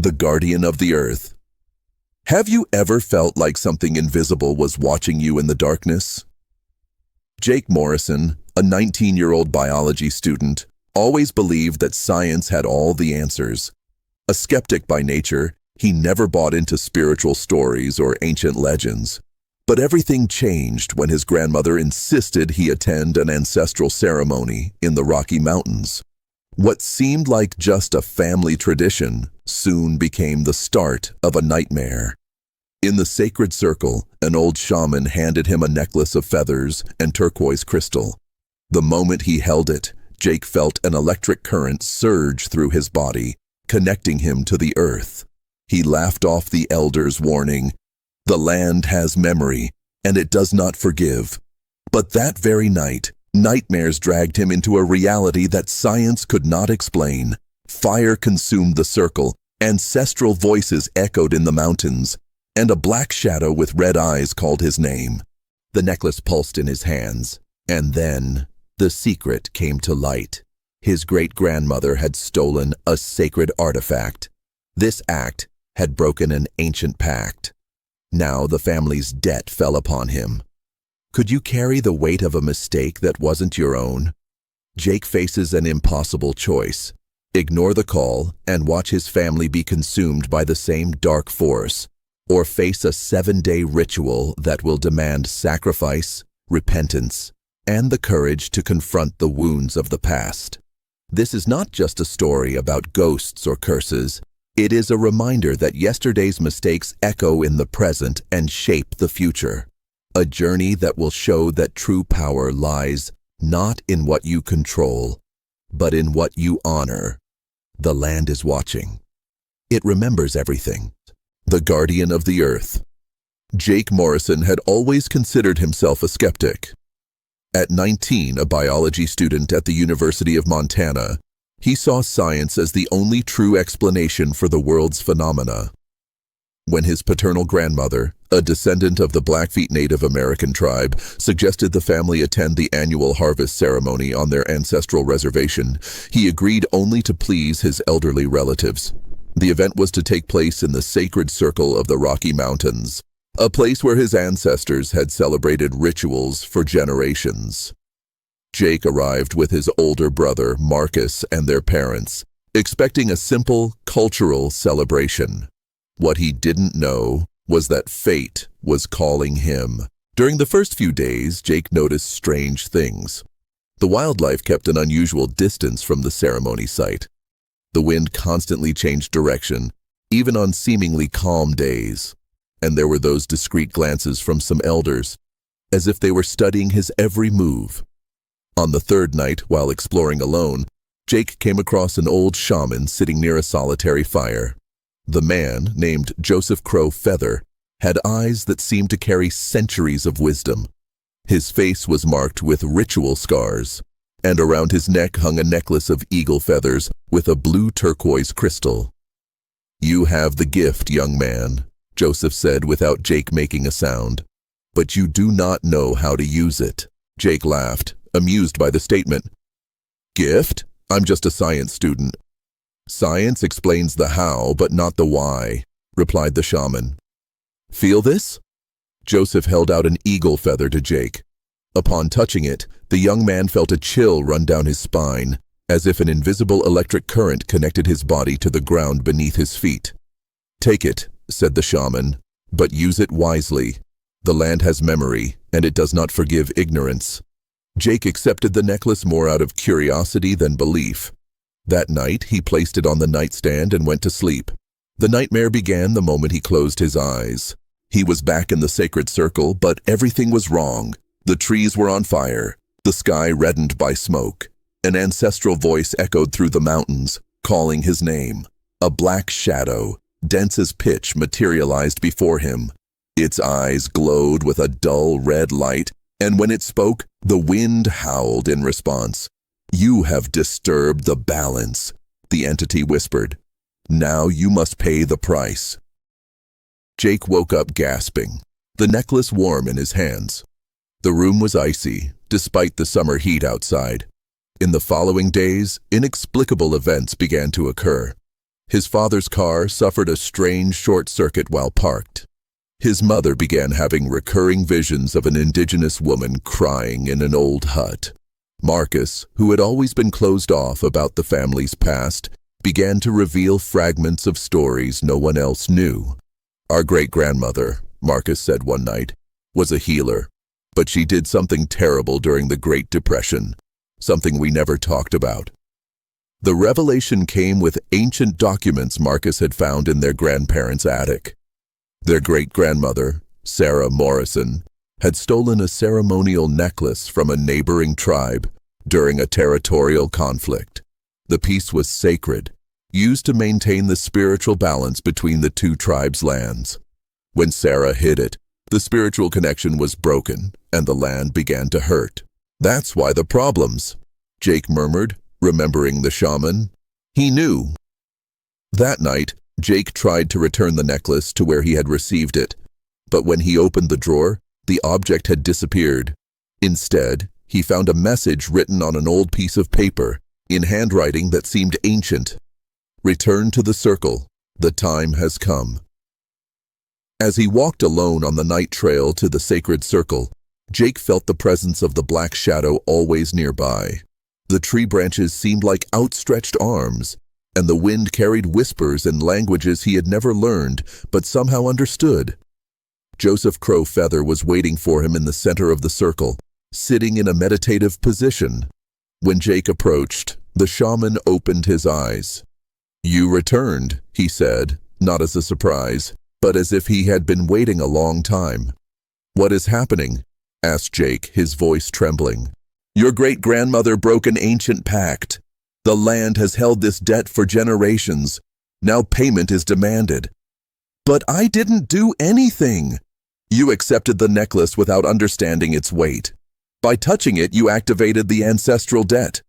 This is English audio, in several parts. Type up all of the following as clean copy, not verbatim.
the guardian of the earth. Have you ever felt like something invisible was watching you in the darkness? Jake Morrison, a 19-year-old biology student, always believed that science had all the answers. A skeptic by nature, he never bought into spiritual stories or ancient legends. But everything changed when his grandmother insisted he attend an ancestral ceremony in the Rocky Mountains. What seemed like just a family tradition soon became the start of a nightmare. In the sacred circle, an old shaman handed him a necklace of feathers and turquoise crystal. The moment he held it, Jake felt an electric current surge through his body, connecting him to the earth. He laughed off the elder's warning, "The land has memory, and it does not forgive." But that very night, nightmares dragged him into a reality that science could not explain. Fire consumed the circle, ancestral voices echoed in the mountains, and a black shadow with red eyes called his name. The necklace pulsed in his hands, and then the secret came to light. His great-grandmother had stolen a sacred artifact. This act had broken an ancient pact. Now the family's debt fell upon him. Could you carry the weight of a mistake that wasn't your own? Jake faces an impossible choice. Ignore the call and watch his family be consumed by the same dark force, or face a 7-day ritual that will demand sacrifice, repentance, and the courage to confront the wounds of the past. This is not just a story about ghosts or curses. It is a reminder that yesterday's mistakes echo in the present and shape the future. A journey that will show that true power lies not in what you control, but in what you honor. The land is watching. It remembers everything. The guardian of the earth. Jake Morrison had always considered himself a skeptic. At 19, a biology student at the University of Montana, he saw science as the only true explanation for the world's phenomena. When his paternal grandmother, a descendant of the Blackfeet Native American tribe, suggested the family attend the annual harvest ceremony on their ancestral reservation, he agreed only to please his elderly relatives. The event was to take place in the sacred circle of the Rocky Mountains, a place where his ancestors had celebrated rituals for generations. Jake arrived with his older brother, Marcus, and their parents, expecting a simple, cultural celebration. What he didn't know was that fate was calling him. During the first few days, Jake noticed strange things. The wildlife kept an unusual distance from the ceremony site. The wind constantly changed direction, even on seemingly calm days. And there were those discreet glances from some elders, as if they were studying his every move. On the third night, while exploring alone, Jake came across an old shaman sitting near a solitary fire. The man, named Joseph Crow Feather, had eyes that seemed to carry centuries of wisdom. His face was marked with ritual scars, and around his neck hung a necklace of eagle feathers with a blue turquoise crystal. "You have the gift, young man," Joseph said without Jake making a sound. "But you do not know how to use it." Jake laughed, amused by the statement. "Gift? I'm just a science student." "Science explains the how, but not the why," replied the shaman. "Feel this?" Joseph held out an eagle feather to Jake. Upon touching it, the young man felt a chill run down his spine, as if an invisible electric current connected his body to the ground beneath his feet. "Take it," said the shaman, "but use it wisely. The land has memory, and it does not forgive ignorance." Jake accepted the necklace more out of curiosity than belief. That night, he placed it on the nightstand and went to sleep. The nightmare began the moment he closed his eyes. He was back in the sacred circle, but everything was wrong. The trees were on fire, the sky reddened by smoke. An ancestral voice echoed through the mountains, calling his name. A black shadow, dense as pitch, materialized before him. Its eyes glowed with a dull red light, and when it spoke, the wind howled in response. "You have disturbed the balance," the entity whispered. "Now you must pay the price." Jake woke up gasping, the necklace warm in his hands. The room was icy, despite the summer heat outside. In the following days, inexplicable events began to occur. His father's car suffered a strange short circuit while parked. His mother began having recurring visions of an indigenous woman crying in an old hut. Marcus, who had always been closed off about the family's past, began to reveal fragments of stories no one else knew. Our great-grandmother, Marcus said one night, was a healer, but she did something terrible during the Great Depression, something we never talked about. The revelation came with ancient documents Marcus had found in their grandparents' attic. Their great-grandmother, Sarah Morrison, had stolen a ceremonial necklace from a neighboring tribe during a territorial conflict. The piece was sacred, used to maintain the spiritual balance between the two tribes' lands. When Sarah hid it, the spiritual connection was broken and the land began to hurt. "That's why the problems," Jake murmured, remembering the shaman. He knew. That night, Jake tried to return the necklace to where he had received it, but when he opened the drawer, the object had disappeared. Instead, he found a message written on an old piece of paper, in handwriting that seemed ancient. "Return to the circle. The time has come." As he walked alone on the night trail to the sacred circle, Jake felt the presence of the black shadow always nearby. The tree branches seemed like outstretched arms, and the wind carried whispers in languages he had never learned but somehow understood. Joseph Crow Feather was waiting for him in the center of the circle, sitting in a meditative position. When Jake approached, the shaman opened his eyes. "You returned," he said, not as a surprise, but as if he had been waiting a long time. "What is happening?" asked Jake, his voice trembling. "Your great-grandmother broke an ancient pact. The land has held this debt for generations. Now payment is demanded." "But I didn't do anything." "You accepted the necklace without understanding its weight. By touching it, you activated the ancestral debt.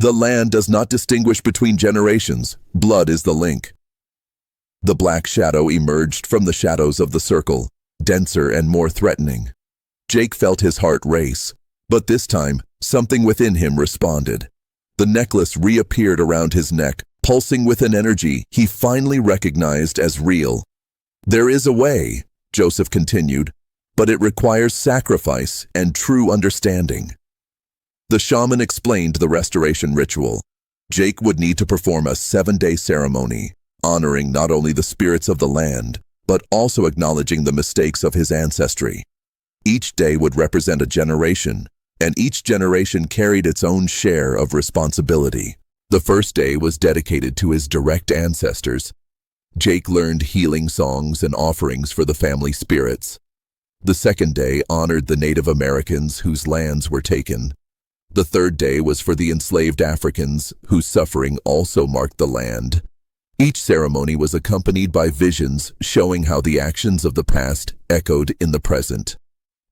The land does not distinguish between generations. Blood is the link." The black shadow emerged from the shadows of the circle, denser and more threatening. Jake felt his heart race, but this time, something within him responded. The necklace reappeared around his neck, pulsing with an energy he finally recognized as real. "There is a way," Joseph continued, "but it requires sacrifice and true understanding." The shaman explained the restoration ritual. Jake would need to perform a 7-day ceremony, honoring not only the spirits of the land, but also acknowledging the mistakes of his ancestry. Each day would represent a generation, and each generation carried its own share of responsibility. The first day was dedicated to his direct ancestors. Jake learned healing songs and offerings for the family spirits. The second day honored the Native Americans whose lands were taken. The third day was for the enslaved Africans whose suffering also marked the land. Each ceremony was accompanied by visions showing how the actions of the past echoed in the present.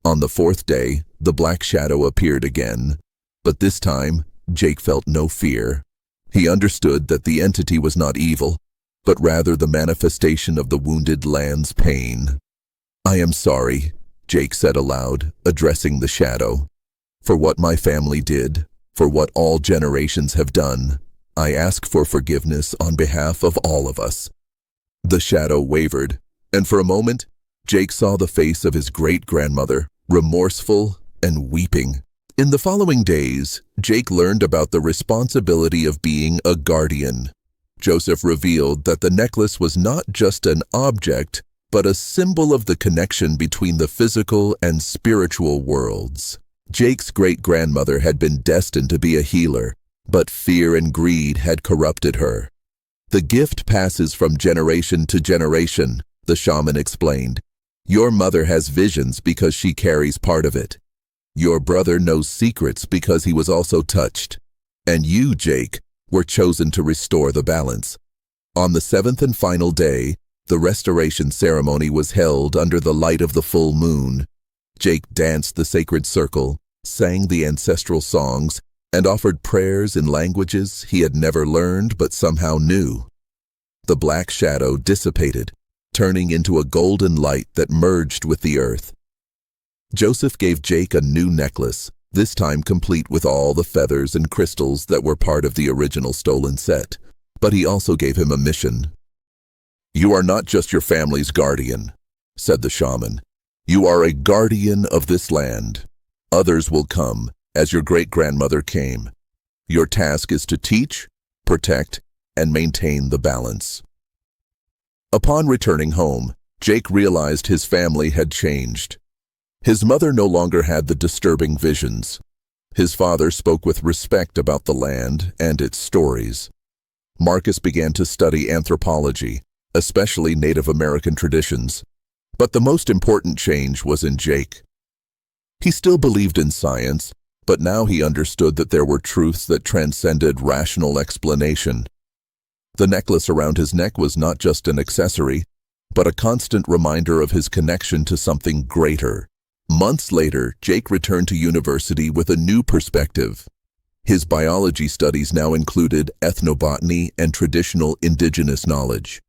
On the fourth day, the black shadow appeared again, but this time, Jake felt no fear. He understood that the entity was not evil, but rather the manifestation of the wounded land's pain. "I am sorry," Jake said aloud, addressing the shadow. "For what my family did, for what all generations have done, I ask for forgiveness on behalf of all of us." The shadow wavered, and for a moment, Jake saw the face of his great-grandmother, remorseful and weeping. In the following days, Jake learned about the responsibility of being a guardian. Joseph revealed that the necklace was not just an object, but a symbol of the connection between the physical and spiritual worlds. Jake's great-grandmother had been destined to be a healer, but fear and greed had corrupted her. "The gift passes from generation to generation," the shaman explained. "Your mother has visions because she carries part of it. Your brother knows secrets because he was also touched. And you, Jake, were chosen to restore the balance." On the 7th and final day, the restoration ceremony was held under the light of the full moon. Jake danced the sacred circle, sang the ancestral songs, and offered prayers in languages he had never learned but somehow knew. The black shadow dissipated, turning into a golden light that merged with the earth. Joseph gave Jake a new necklace, this time complete with all the feathers and crystals that were part of the original stolen set. But he also gave him a mission. "You are not just your family's guardian," said the shaman. "You are a guardian of this land. Others will come, as your great-grandmother came. Your task is to teach, protect, and maintain the balance." Upon returning home, Jake realized his family had changed. His mother no longer had the disturbing visions. His father spoke with respect about the land and its stories. Marcus began to study anthropology, especially Native American traditions. But the most important change was in Jake. He still believed in science, but now he understood that there were truths that transcended rational explanation. The necklace around his neck was not just an accessory, but a constant reminder of his connection to something greater. Months later, Jake returned to university with a new perspective. His biology studies now included ethnobotany and traditional indigenous knowledge.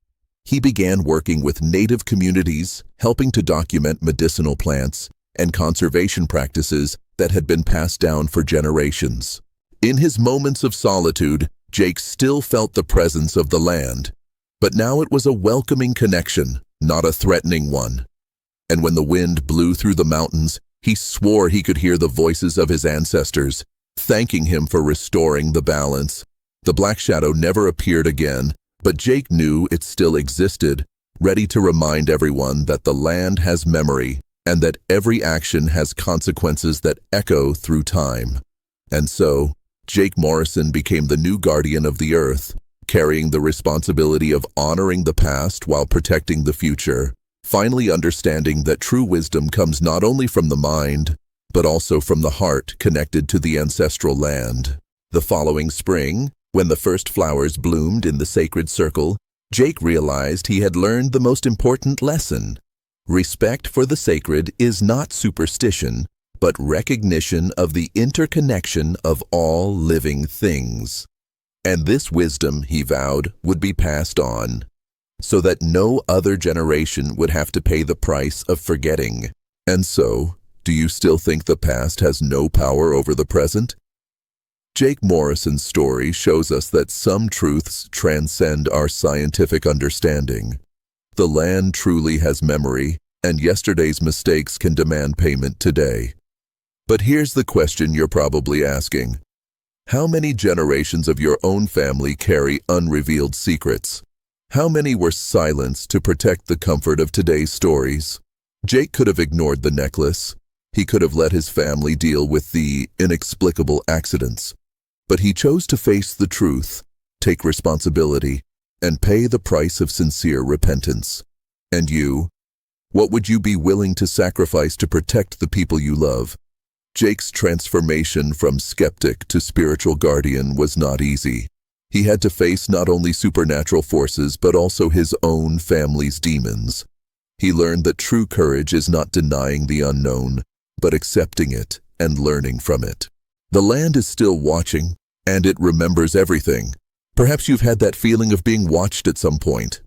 He began working with native communities, helping to document medicinal plants and conservation practices that had been passed down for generations. In his moments of solitude, Jake still felt the presence of the land, but now it was a welcoming connection, not a threatening one. And when the wind blew through the mountains, he swore he could hear the voices of his ancestors, thanking him for restoring the balance. The black shadow never appeared again, but Jake knew it still existed, ready to remind everyone that the land has memory and that every action has consequences that echo through time. And so, Jake Morrison became the new guardian of the earth, carrying the responsibility of honoring the past while protecting the future, finally understanding that true wisdom comes not only from the mind, but also from the heart connected to the ancestral land. The following spring, when the first flowers bloomed in the sacred circle, Jake realized he had learned the most important lesson. Respect for the sacred is not superstition, but recognition of the interconnection of all living things. And this wisdom, he vowed, would be passed on, so that no other generation would have to pay the price of forgetting. And so, do you still think the past has no power over the present? Jake Morrison's story shows us that some truths transcend our scientific understanding. The land truly has memory, and yesterday's mistakes can demand payment today. But here's the question you're probably asking. How many generations of your own family carry unrevealed secrets? How many were silenced to protect the comfort of today's stories? Jake could have ignored the necklace. He could have let his family deal with the inexplicable accidents. But he chose to face the truth, take responsibility, and pay the price of sincere repentance. And you? What would you be willing to sacrifice to protect the people you love? Jake's transformation from skeptic to spiritual guardian was not easy. He had to face not only supernatural forces but also his own family's demons. He learned that true courage is not denying the unknown, but accepting it and learning from it. The land is still watching, and it remembers everything. Perhaps you've had that feeling of being watched at some point.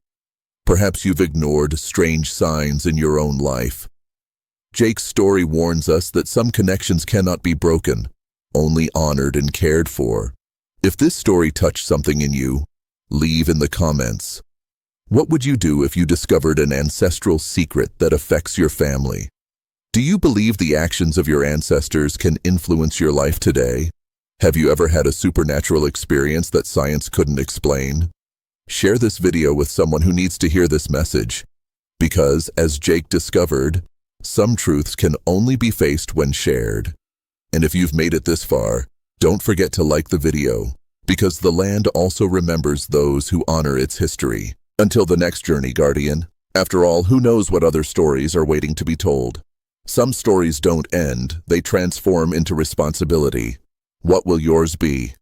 Perhaps you've ignored strange signs in your own life. Jake's story warns us that some connections cannot be broken, only honored and cared for. If this story touched something in you, leave in the comments. What would you do if you discovered an ancestral secret that affects your family? Do you believe the actions of your ancestors can influence your life today? Have you ever had a supernatural experience that science couldn't explain? Share this video with someone who needs to hear this message. Because, as Jake discovered, some truths can only be faced when shared. And if you've made it this far, don't forget to like the video, because the land also remembers those who honor its history. Until the next journey, Guardian. After all, who knows what other stories are waiting to be told? Some stories don't end, they transform into responsibility. What will yours be?